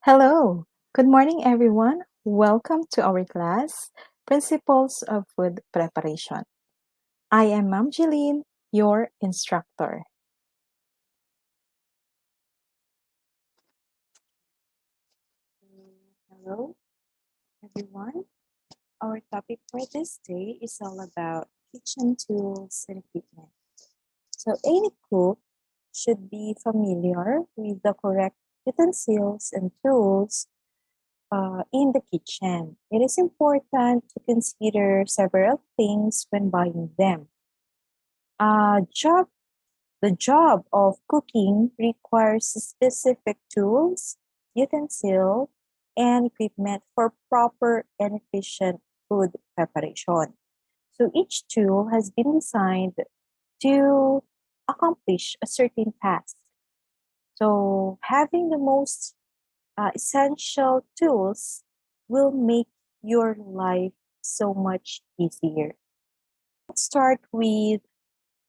Hello, good morning everyone. Welcome to our class, Principles of Food Preparation. I am Ma'am Jeline, your instructor. Hello, everyone. Our topic for this day is all about kitchen tools and equipment. So, any cook should be familiar with the correct utensils and tools in the kitchen. It is important to consider several things when buying them. Uh, job, the job of cooking requires specific tools, utensils, and equipment for proper and efficient food preparation. So each tool has been designed to accomplish a certain task. So having the most essential tools will make your life so much easier. Let's start with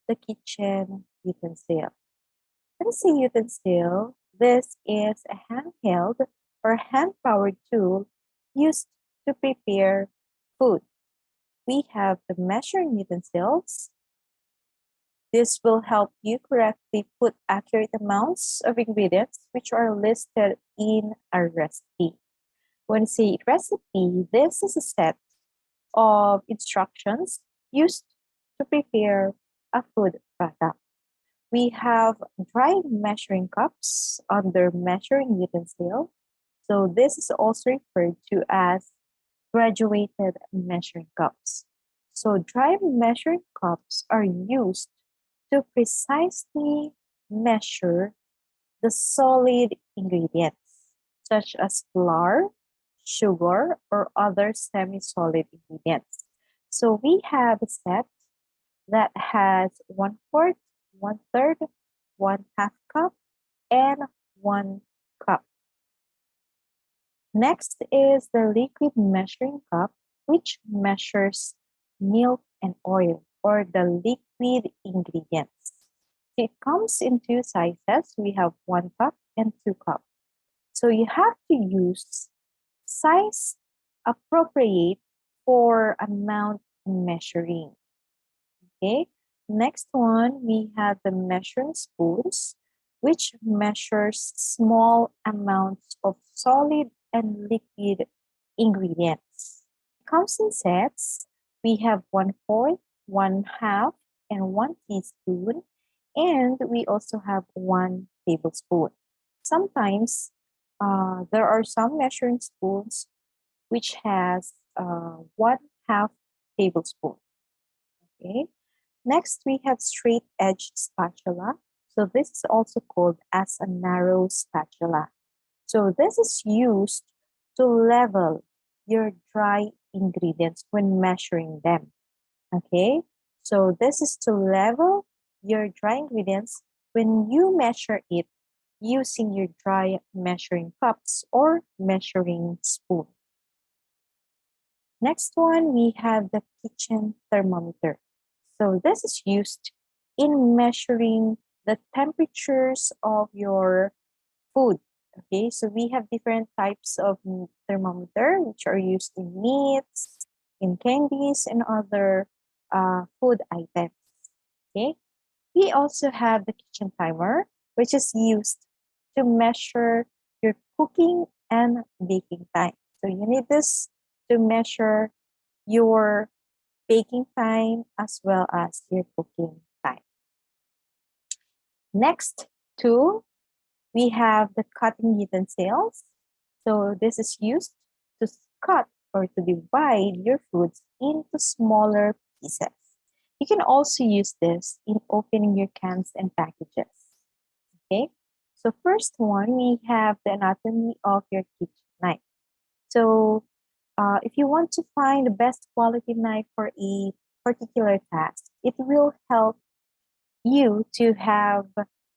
the kitchen utensil. When I say utensil, this is a handheld or hand-powered tool used to prepare food. We have the measuring utensils. This will help you correctly put accurate amounts of ingredients which are listed in a recipe. When I say recipe, this is a set of instructions used to prepare a food product. We have dry measuring cups under measuring utensil. So this is also referred to as graduated measuring cups. So dry measuring cups are used to precisely measure the solid ingredients, such as flour, sugar, or other semi-solid ingredients. So we have a set that has 1/4, 1/3, 1/2 cup, and 1 cup. Next is the liquid measuring cup, which measures milk and oil, or the liquid ingredients. It comes in two sizes. We have 1 cup and 2 cup. So you have to use size appropriate for amount measuring. Okay. Next one, we have the measuring spoons, which measures small amounts of solid and liquid ingredients. It comes in sets. We have 1/4, 1/2, and 1 teaspoon, and we also have 1 tablespoon. Sometimes there are some measuring spoons which has 1/2 tablespoon. Okay. Next, we have straight edge spatula. So this is also called as a narrow spatula. So this is used to level your dry ingredients when measuring them. Okay, so this is to level your dry ingredients when you measure it using your dry measuring cups or measuring spoon. Next one, we have the kitchen thermometer. So this is used in measuring the temperatures of your food. Okay, so we have different types of thermometer which are used in meats, in candies, and other food items. Okay, we also have the kitchen timer, which is used to measure your cooking and baking time. So you need this to measure your baking time as well as your cooking time. Next tool, we have the cutting utensils. So this is used to cut or to divide your foods into smaller pieces. You can also use this in opening your cans and packages. Okay, so first one, we have the anatomy of your kitchen knife. So if you want to find the best quality knife for a particular task, it will help you to have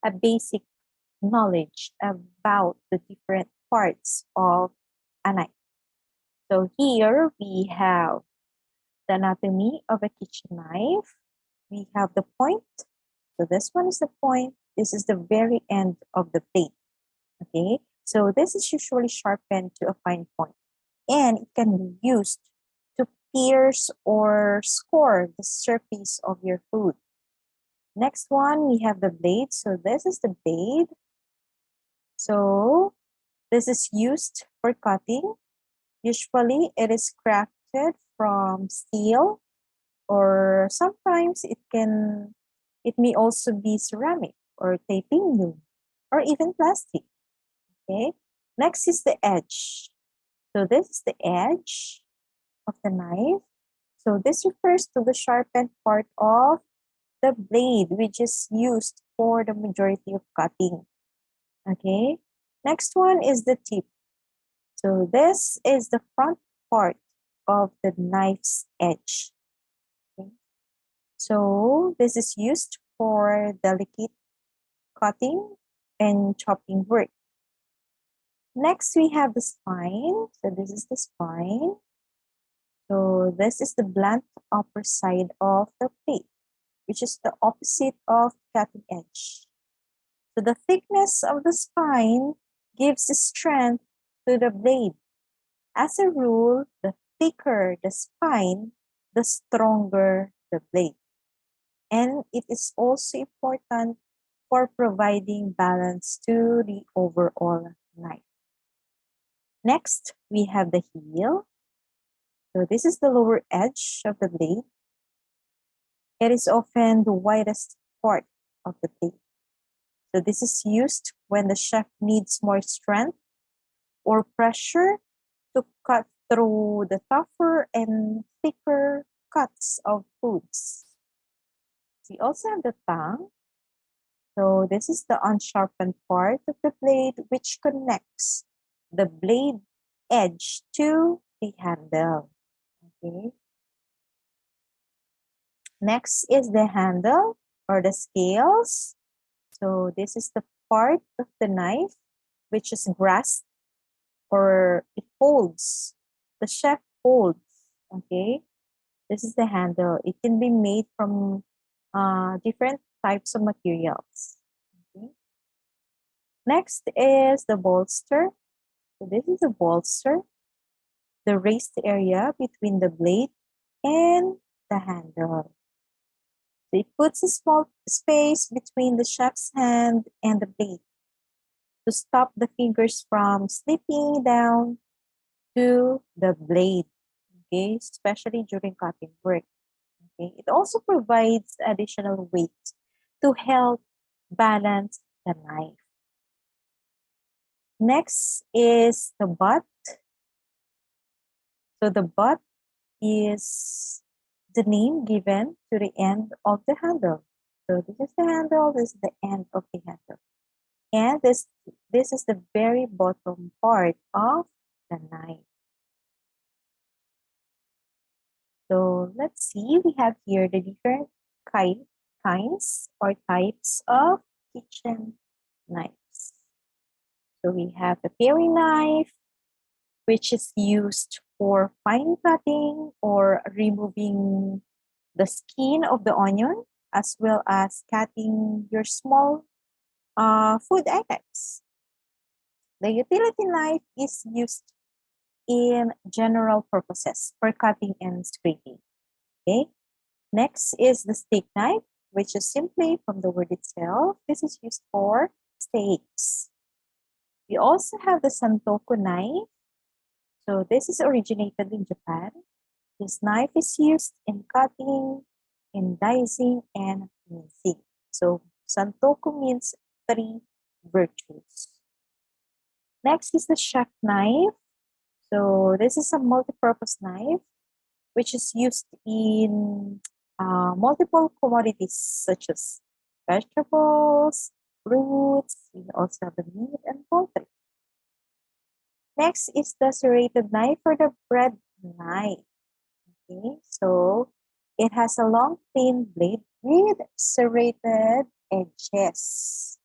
a basic knowledge about the different parts of a knife. So here we have the anatomy of a kitchen knife. We have the point. So this one is the point. This is the very end of the blade. Okay. So this is usually sharpened to a fine point, and it can be used to pierce or score the surface of your food. Next one, we have the blade. So this is the blade. So this is used for cutting. Usually it is crafted from steel, or sometimes it may also be ceramic or titanium or even plastic. Okay. Next is the edge. So this is the edge of the knife. So this refers to the sharpened part of the blade, which is used for the majority of cutting. Okay. Next one is the tip. So this is the front part of the knife's edge. Okay. So this is used for delicate cutting and chopping work. Next, we have the spine. So this is the spine. So this is the blunt upper side of the blade, which is the opposite of cutting edge. So the thickness of the spine gives strength to the blade. As a rule, the thicker the spine, the stronger the blade. And it is also important for providing balance to the overall knife. Next, we have the heel. So this is the lower edge of the blade. It is often the widest part of the blade. So this is used when the chef needs more strength or pressure to cut through the tougher and thicker cuts of foods. We also have the tongue. So this is the unsharpened part of the blade which connects the blade edge to the handle. Okay. Next is the handle or the scales. So this is the part of the knife which is grasped or it folds. The chef folds. Okay. This is the handle. It can be made from different types of materials. Okay. Next is the bolster. So this is the bolster, the raised area between the blade and the handle. So it puts a small space between the chef's hand and the blade to stop the fingers from slipping down to the blade, okay, especially during cutting work. Okay. It also provides additional weight to help balance the knife. Next is the butt. So the butt is the name given to the end of the handle. So this is the handle, this is the end of the handle. And this is the very bottom part of the knife. So let's see, we have here the different kinds or types of kitchen knives. So we have the paring knife, which is used for fine cutting or removing the skin of the onion, as well as cutting your small food items. The utility knife is used in general purposes for cutting and scraping. Okay. Next is the steak knife, which is simply from the word itself. This is used for steaks. We also have the santoku knife. So this is originated in Japan. This knife is used in cutting, in dicing, and mincing. So santoku means three virtues. Next is the chef knife. So this is a multi-purpose knife which is used in multiple commodities such as vegetables, fruits, we also have the meat and poultry. Next is the serrated knife or the bread knife. Okay, so it has a long thin blade with serrated edges.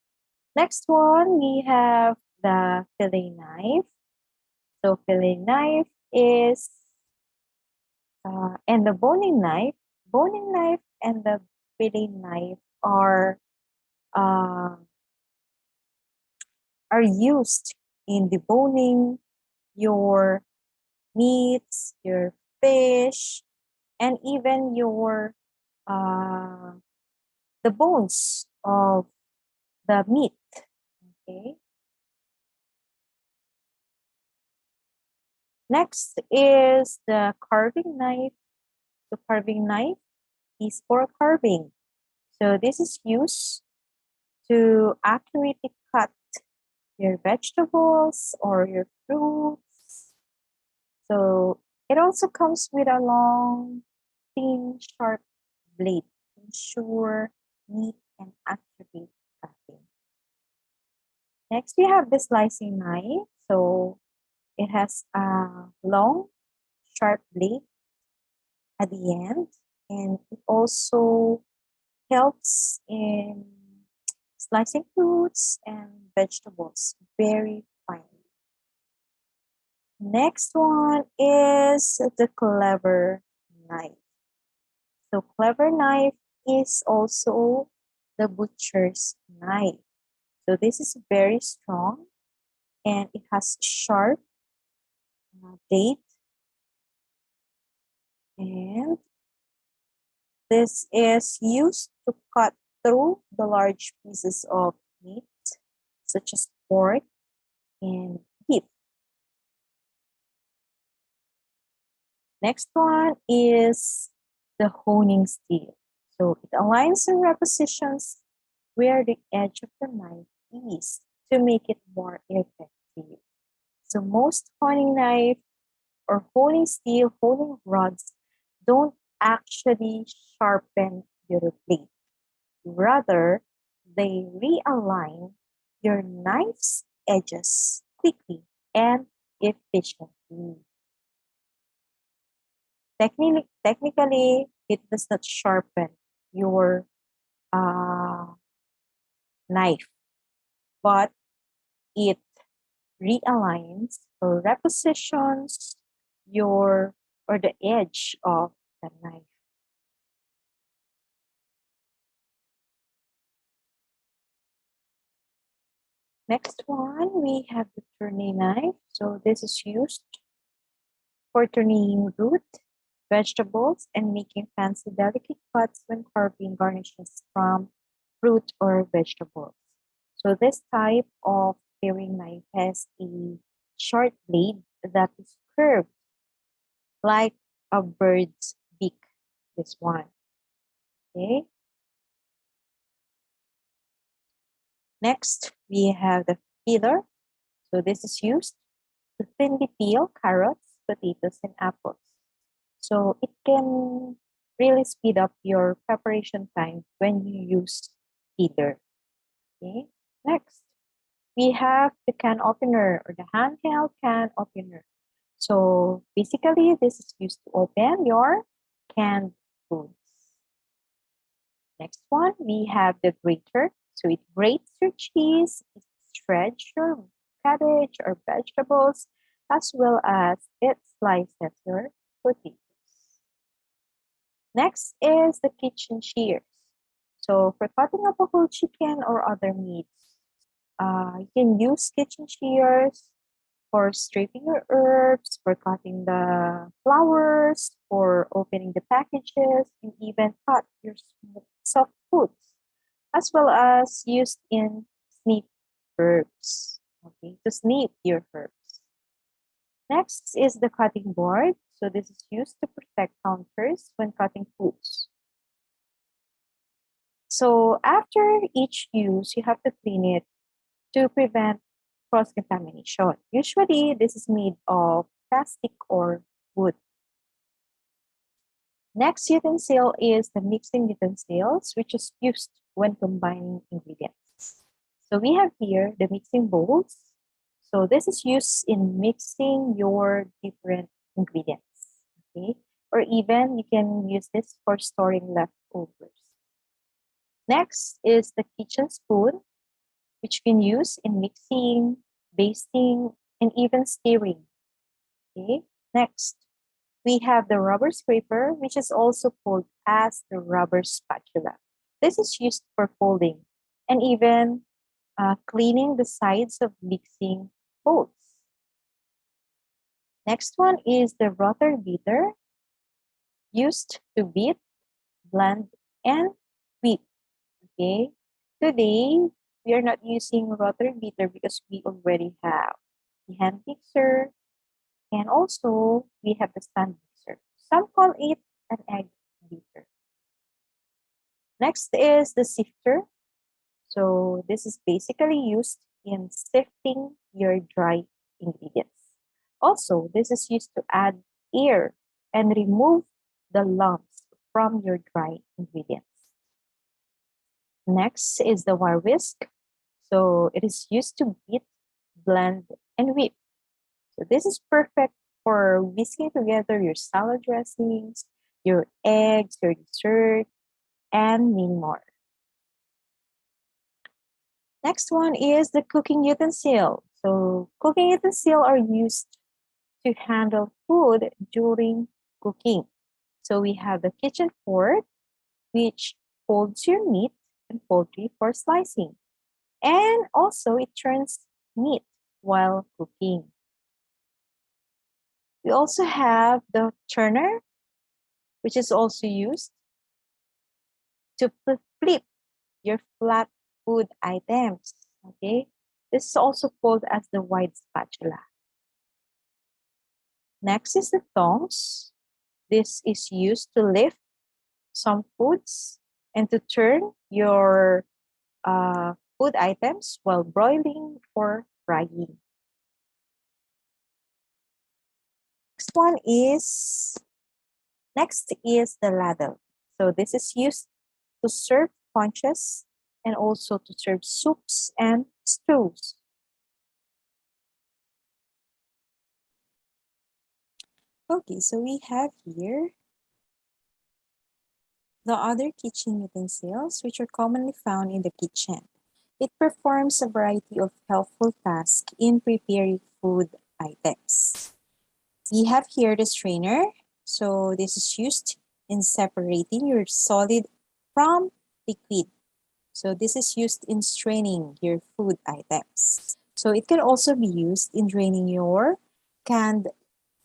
Next one, we have the fillet knife. So fillet knife is and the boning knife and the fillet knife uh, are used in deboning your meats, your fish, and even your uh, the bones of the meat. Okay. Next is the carving knife. The carving knife is for carving. So this is used to accurately cut your vegetables or your fruits. So it also comes with a long, thin, sharp blade to ensure neat and accurate cutting. Next, we have the slicing knife. So it has a long, sharp blade at the end, and it also helps in slicing fruits and vegetables very finely. Next one is the clever knife. So clever knife is also the butcher's knife. So this is very strong and it has sharp blade, and this is used to cut through the large pieces of meat such as pork and beef. Next one is the honing steel. So it aligns and repositions where the edge of the knife is to make it more effective. So most honing knife or honing steel, honing rods don't actually sharpen your blade. Rather, they realign your knife's edges quickly and efficiently. Technically, it does not sharpen your uh, knife, but it realigns or repositions your or the edge of the knife. Next one, we have the turning knife. So this is used for turning root, vegetables, and making fancy delicate cuts when carving garnishes from fruit or vegetables. So this type of paring knife has a short blade that is curved like a bird's beak. This one. Okay. Next, we have the peeler. So this is used to thinly peel carrots, potatoes, and apples. So it can really speed up your preparation time when you use peeler. Okay. Next, we have the can opener or the handheld can opener. So basically, this is used to open your canned foods. Next one, we have the grater. So it grates your cheese, it shreds your cabbage or vegetables, as well as it slices your potatoes. Next is the kitchen shears. So for cutting up a whole chicken or other meats, you can use kitchen shears for scraping your herbs, for cutting the flowers, for opening the packages, and even cut your soft foods, as well as used in snip herbs. Okay, to snip your herbs. Next is the cutting board. So this is used to protect counters when cutting foods. So after each use, you have to clean it to prevent cross-contamination. Usually, this is made of plastic or wood. Next utensil is the mixing utensils, which is used when combining ingredients. So we have here the mixing bowls. So this is used in mixing your different ingredients. Okay, or even you can use this for storing leftovers. Next is the kitchen spoon, which you can use in mixing, basting, and even stirring. Okay. Next, we have the rubber scraper, which is also called as the rubber spatula. This is used for folding and even cleaning the sides of mixing folds. Next one is the rotor beater, used to beat, blend, and whip. Okay. Today, we are not using rotor beater because we already have the hand mixer, and also we have the stand mixer. Some call it an egg beater. Next is the sifter. So this is basically used in sifting your dry ingredients. Also, this is used to add air and remove the lumps from your dry ingredients. Next is the wire whisk. So it is used to beat, blend, and whip. So this is perfect for whisking together your salad dressings, your eggs, your dessert, and many more. Next one is the cooking utensil. So cooking utensil are used to handle food during cooking. So we have the kitchen fork, which holds your meat and poultry for slicing. And also it turns meat while cooking. We also have the turner, which is also used to flip your flat food items. Okay, this is also called as the wide spatula. Next is the tongs. This is used to lift some foods and to turn your food items while broiling or frying. Next is the ladle. So this is used to serve punches and also to serve soups and stews. Okay, so we have here the other kitchen utensils, which are commonly found in the kitchen. It performs a variety of helpful tasks in preparing food items. We have here the strainer. So this is used in separating your solid from liquid. So this is used in straining your food items. So it can also be used in draining your canned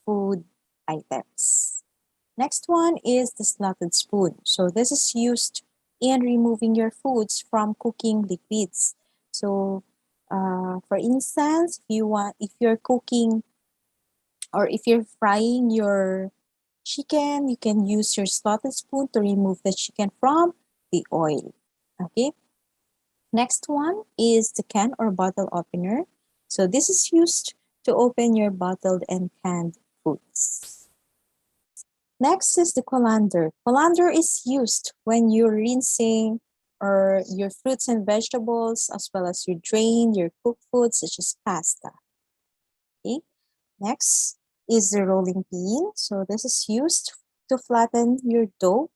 food items. Next one is the slotted spoon. So this is used in removing your foods from cooking liquids. So for instance, if you're cooking or if you're frying your chicken, you can use your slotted spoon to remove the chicken from the oil. Okay. Next one is the can or bottle opener. So this is used to open your bottled and canned foods. Next is the colander. Colander is used when you're rinsing or your fruits and vegetables, as well as you drain your cooked foods such as pasta. Okay. Next is the rolling pin. So this is used to flatten your dough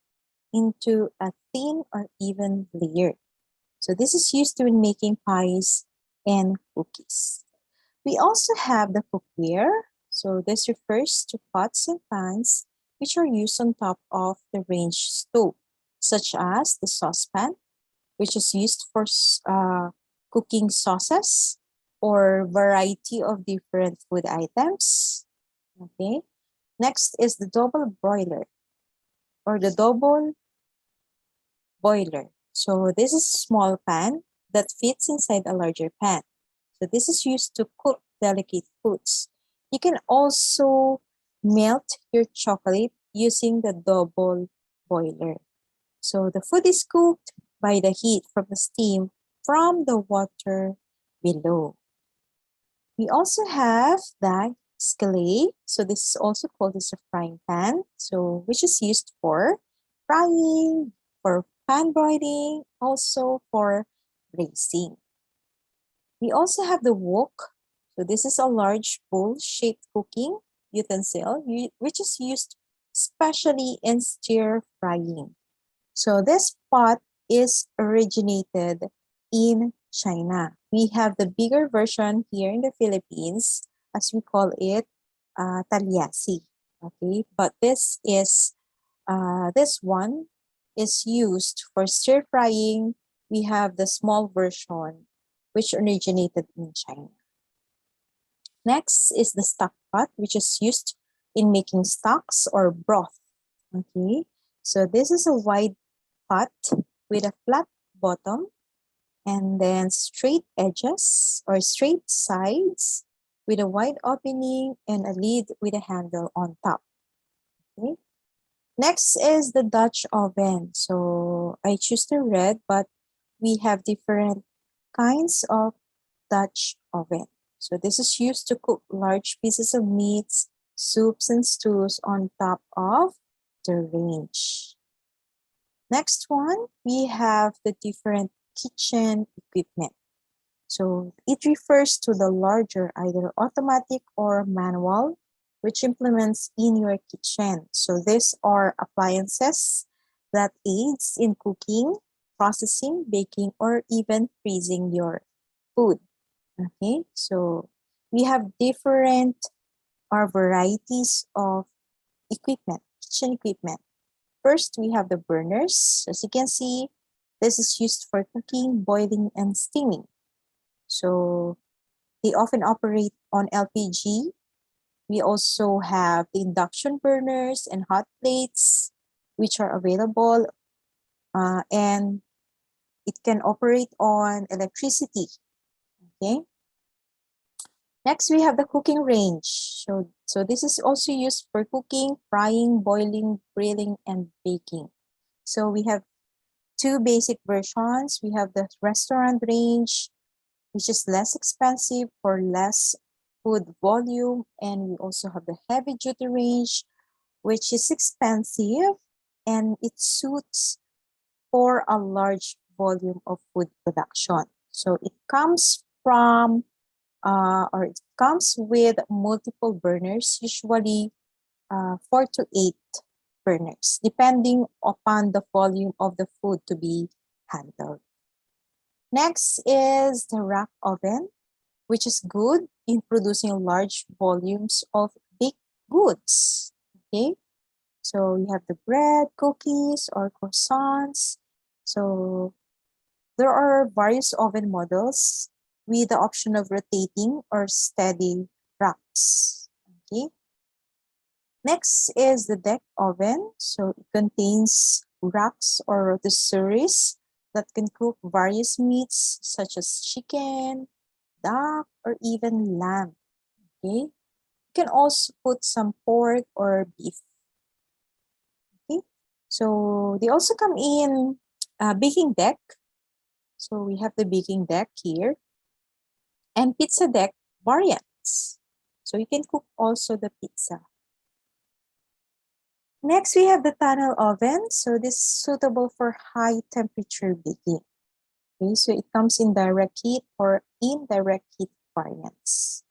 into a thin or even layer. So this is used to in making pies and cookies. We also have the cookware. So this refers to pots and pans which are used on top of the range stove, such as the saucepan, which is used for cooking sauces or variety of different food items. Okay. Next is the double broiler or the double boiler. So this is a small pan that fits inside a larger pan. So this is used to cook delicate foods. You can also melt your chocolate using the double boiler. So the food is cooked by the heat from the steam from the water below. We also have the skillet. So this is also called as a frying pan. So which is used for frying, for pan broiling, also for braising. We also have the wok. So this is a large bowl-shaped cooking utensil which is used especially in stir frying. So this pot is originated in China. We have the bigger version here in the Philippines, as we call it, talyasi. Okay, but this one is used for stir frying. We have the small version, which originated in China. Next is the stock pot, which is used in making stocks or broth. Okay, so this is a wide pot with a flat bottom and then straight edges or straight sides with a wide opening and a lid with a handle on top. Okay. Next is the Dutch oven. So I choose the red, but we have different kinds of Dutch oven. So this is used to cook large pieces of meats, soups, and stews on top of the range. Next one, we have the different kitchen equipment. So it refers to the larger, either automatic or manual, which implements in your kitchen. So these are appliances that aids in cooking, processing, baking, or even freezing your food. Okay, so we have different or varieties of equipment, kitchen equipment. First, we have the burners. As you can see, this is used for cooking, boiling, and steaming. So they often operate on LPG. We also have the induction burners and hot plates, which are available, and it can operate on electricity. Okay. Next, we have the cooking range. So this is also used for cooking, frying, boiling, grilling, and baking. So we have two basic versions. We have the restaurant range, which is less expensive for less food volume. And we also have the heavy duty range, which is expensive and it suits for a large volume of food production. So it comes or it comes with multiple burners, usually 4 to 8 burners, depending upon the volume of the food to be handled. Next is the rack oven, which is good in producing large volumes of baked goods. Okay, so we have the bread, cookies, or croissants. So there are various oven models with the option of rotating or steady racks. Okay. Next is the deck oven. So it contains racks or rotisseries that can cook various meats such as chicken, duck, or even lamb. Okay. You can also put some pork or beef. Okay. So they also come in a baking deck. So we have the baking deck here and pizza deck variants. So you can cook also the pizza. Next, we have the tunnel oven. So this is suitable for high temperature baking. Okay, so it comes in direct heat or indirect heat variants.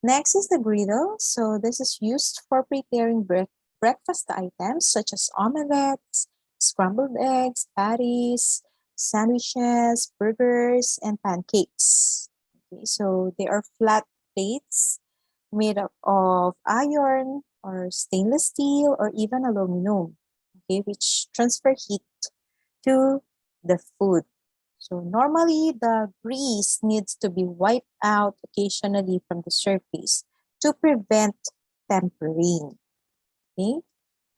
Next is the griddle. So this is used for preparing breakfast items such as omelets, scrambled eggs, patties, sandwiches, burgers, and pancakes. Okay, so they are flat plates made up of iron or stainless steel or even aluminum, okay, which transfer heat to the food. So normally the grease needs to be wiped out occasionally from the surface to prevent tempering. Okay.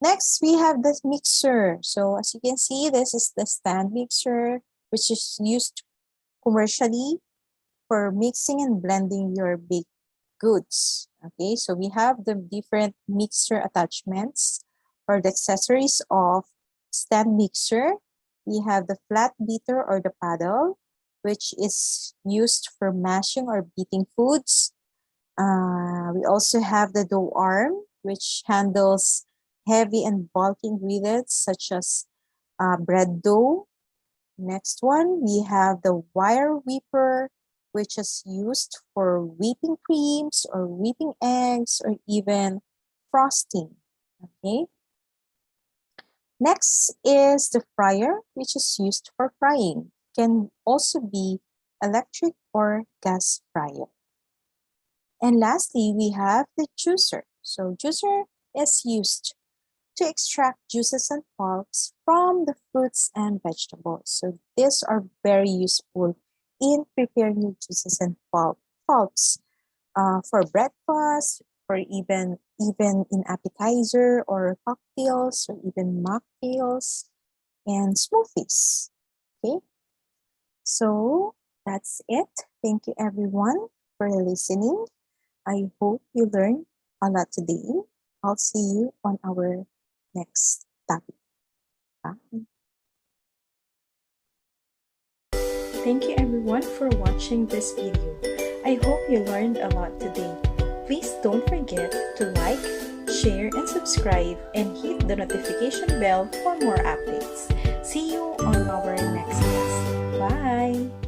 Next, we have the mixer. So as you can see, this is the stand mixer, which is used commercially for mixing and blending your baked goods. Okay, so we have the different mixer attachments or the accessories of stand mixer. We have the flat beater or the paddle, which is used for mashing or beating foods. We also have the dough arm, which handles heavy and bulky ingredients such as bread dough. Next one, we have the wire whipper, which is used for whipping creams or whipping eggs or even frosting. Okay. Next is the fryer, which is used for frying. Can also be electric or gas fryer. And lastly, we have the juicer. So juicer is used to extract juices and pulps from the fruits and vegetables. So these are very useful in preparing your juices and pulps for breakfast, or even in appetizer or cocktails or even mocktails and smoothies. Okay, so that's it. Thank you everyone for listening. I hope you learned a lot today. I'll see you on our next topic. Bye. Thank you everyone for watching this video. I hope you learned a lot today. Please don't forget to like, share, and subscribe, and hit the notification bell for more updates. See you on our next class. Bye!